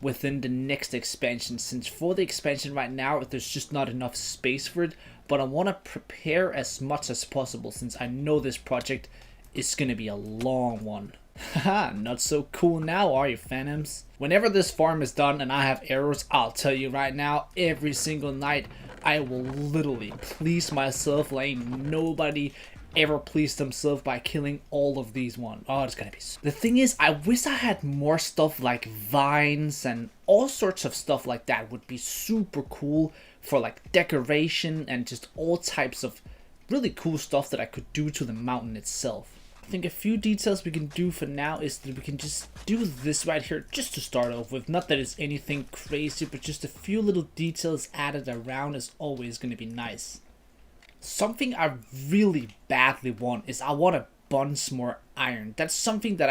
within the next expansion, since for the expansion right now there's just not enough space for it, but I want to prepare as much as possible since I know this project is going to be a long one. Haha, not so cool now, are you, Phantoms? Whenever this farm is done and I have arrows, I'll tell you right now, every single night I will literally please myself like nobody ever pleased themselves by killing all of these ones. Oh, it's gonna be so. The thing is, I wish I had more stuff like vines and all sorts of stuff like that. Would be super cool for like decoration and just all types of really cool stuff that I could do to the mountain itself. I think a few details we can do for now is that we can just do this right here just to start off with. Not that it's anything crazy, but just a few little details added around is always going to be nice. Something I really badly want is I want a bunch more iron. That's something that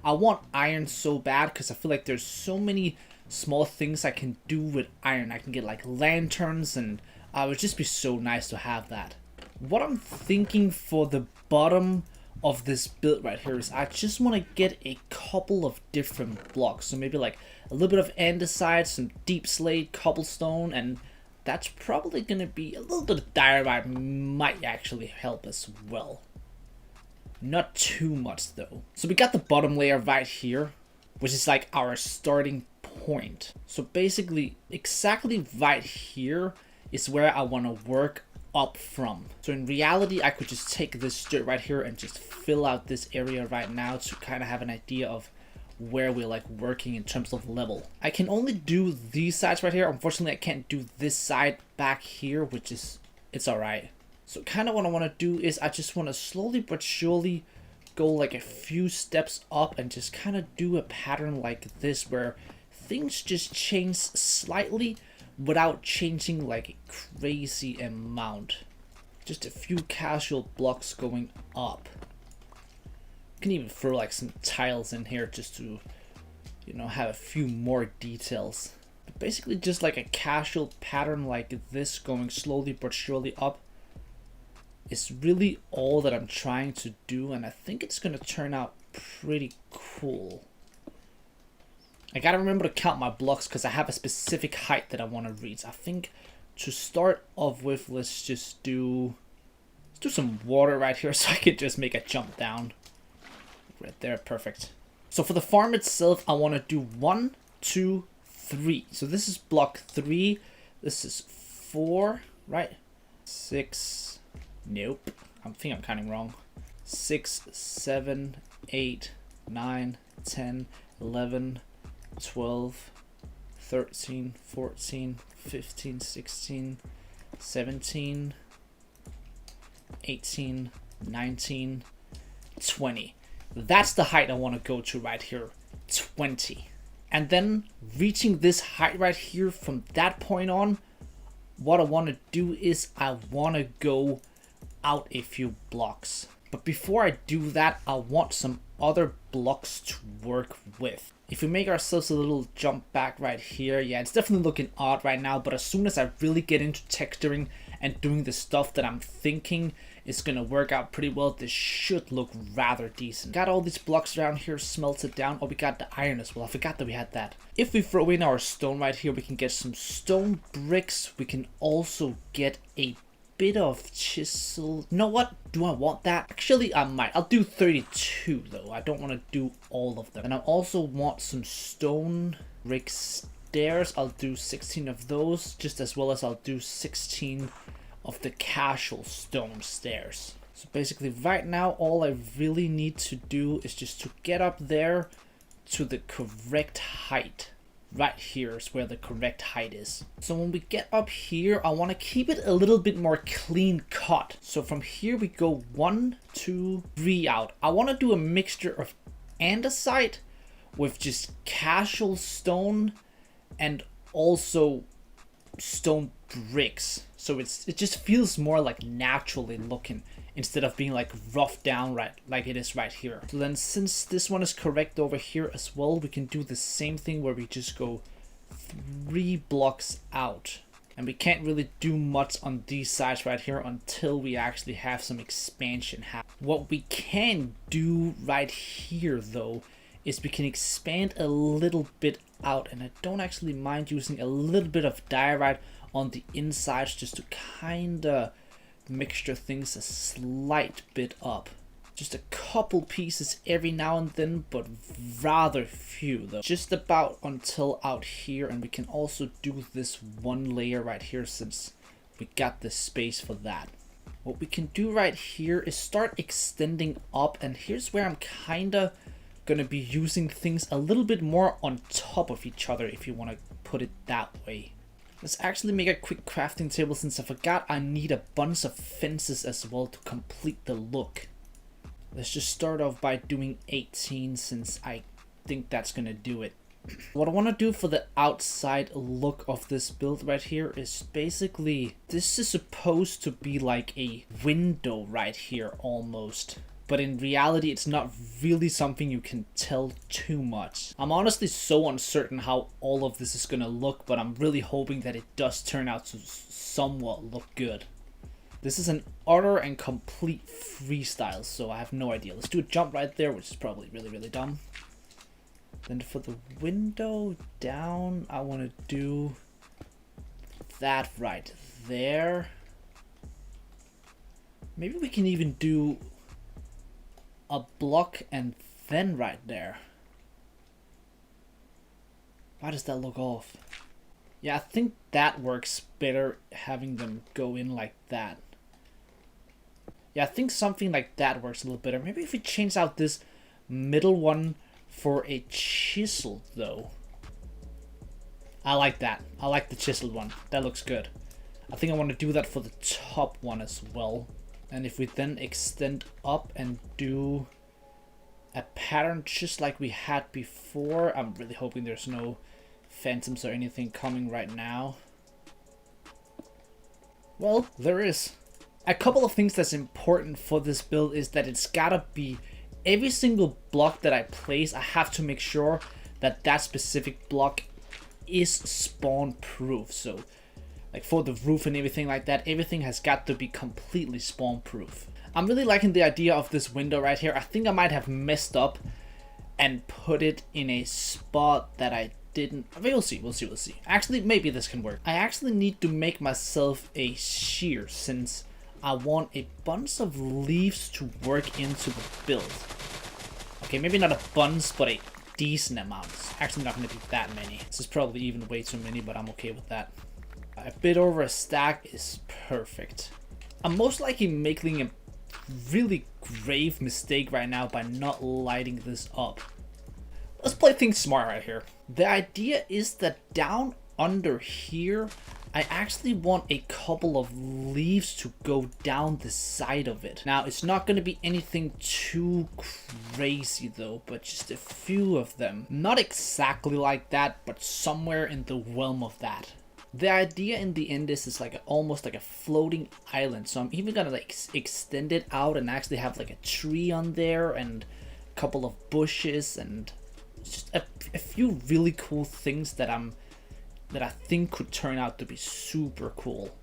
I want iron so bad because I feel like there's so many small things I can do with iron. I can get like lanterns, and it would just be so nice to have that. What I'm thinking for the bottom of this build right here is I just want to get a couple of different blocks. So maybe like a little bit of andesite, some deep slate, cobblestone, and that's probably going to be a little bit of diorite might actually help as well. Not too much though. So we got the bottom layer right here, which is like our starting point. So basically exactly right here is where I want to work up from. So in reality, I could just take this dirt right here and just fill out this area right now to kind of have an idea of where we're like working in terms of level. I can only do these sides right here. Unfortunately, I can't do this side back here, which is, it's alright. So kind of what I want to do is I just want to slowly but surely go like a few steps up and just kind of do a pattern like this where things just change slightly without changing like a crazy amount. Just a few casual blocks going up. You can even throw like some tiles in here just to, you know, have a few more details. But basically just like a casual pattern like this going slowly but surely up is really all that I'm trying to do, and I think it's gonna turn out pretty cool. I gotta remember to count my blocks because I have a specific height that I want to reach. I think to start off with, let's do some water right here so I can just make a jump down. Right there, perfect. So for the farm itself, I want to do 1, 2, 3. So this is block 3. This is 4, right? 6. Nope. I think I'm counting wrong. 6, 7, 8, 9, 10, 11, 12, 13, 14, 15, 16, 17, 18, 19, 20. That's the height I want to go to right here, 20. And then reaching this height right here, from that point on, what I want to do is I want to go out a few blocks. But before I do that, I want some other blocks to work with. If we make ourselves a little jump back right here, yeah, it's definitely looking odd right now, but as soon as I really get into texturing and doing the stuff that I'm thinking is gonna work out pretty well, this should look rather decent. Got all these blocks around here smelted down. Oh, we got the iron as well. I forgot that we had that. If we throw in our stone right here, we can get some stone bricks. We can also get a bit of chisel. You know what? Do I want that? Actually, I might. I'll do 32 though. I don't want to do all of them. And I also want some stone brick stairs. I'll do 16 of those, just as well as I'll do 16 of the casual stone stairs. So basically right now all I really need to do is just to get up there to the correct height. right here is where the correct height is. So when we get up here, I want to keep it a little bit more clean cut. So from here we go 1, 2, 3 out. I want to do a mixture of andesite with just casual stone and also stone bricks. So it just feels more like naturally looking instead of being like roughed down right like it is right here. So then since this one is correct over here as well, we can do the same thing where we just go 3 blocks out. And we can't really do much on these sides right here until we actually have some expansion happen. What we can do right here though is we can expand a little bit out, and I don't actually mind using a little bit of diorite on the insides just to kinda mixture things a slight bit up. Just a couple pieces every now and then, but rather few though. Just about until out here, and we can also do this one layer right here since we got the space for that. What we can do right here is start extending up, and here's where I'm kinda gonna be using things a little bit more on top of each other, if you want to put it that way. Let's actually make a quick crafting table since I forgot I need a bunch of fences as well to complete the look. Let's just start off by doing 18 since I think that's gonna do it. What I want to do for the outside look of this build right here is basically, this is supposed to be like a window right here almost. But in reality, it's not really something you can tell too much. I'm honestly so uncertain how all of this is gonna look, but I'm really hoping that it does turn out to somewhat look good. This is an utter and complete freestyle, so I have no idea. Let's do a jump right there, which is probably really, really dumb. Then for the window down, I want to do that right there. Maybe we can even do a block and then right there. Why does that look off? Yeah, I think that works better, having them go in like that. Yeah, I think something like that works a little better. Maybe if we change out this middle one for a chisel though. I like that. I like the chiseled one. That looks good. I think I want to do that for the top one as well. And if we then extend up and do a pattern just like we had before, I'm really hoping there's no phantoms or anything coming right now. Well, there is. A couple of things that's important for this build is that it's gotta be every single block that I place, I have to make sure that that specific block is spawn proof. So like for the roof and everything like that, everything has got to be completely spawn proof. I'm really liking the idea of this window right here. I think I might have messed up and put it in a spot that I didn't. We'll see. Actually, maybe this can work. I actually need to make myself a shear since I want a bunch of leaves to work into the build. Okay, maybe not a bunch, but a decent amount. It's actually not going to be that many. This is probably even way too many, but I'm okay with that. A bit over a stack is perfect. I'm most likely making a really grave mistake right now by not lighting this up. Let's play things smart right here. The idea is that down under here, I actually want a couple of leaves to go down the side of it. Now, it's not going to be anything too crazy though, but just a few of them. Not exactly like that, but somewhere in the realm of that. The idea in the end is like almost like a floating island. So I'm even gonna like extend it out and actually have like a tree on there and a couple of bushes and just a few really cool things that I think could turn out to be super cool.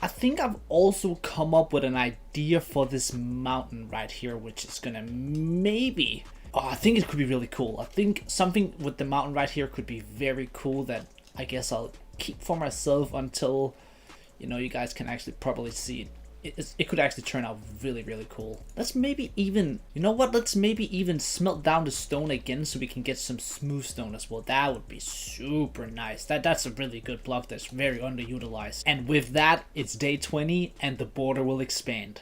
I think I've also come up with an idea for this mountain right here, which is gonna maybe, I think it could be really cool. I think something with the mountain right here could be very cool that I guess I'll keep for myself until, you know, you guys can actually probably see it. It could actually turn out really, really cool. Let's maybe even, you know what, let's maybe even smelt down the stone again so we can get some smooth stone as well. That would be super nice. That's a really good block that's very underutilized. And with that, it's day 20 and the border will expand.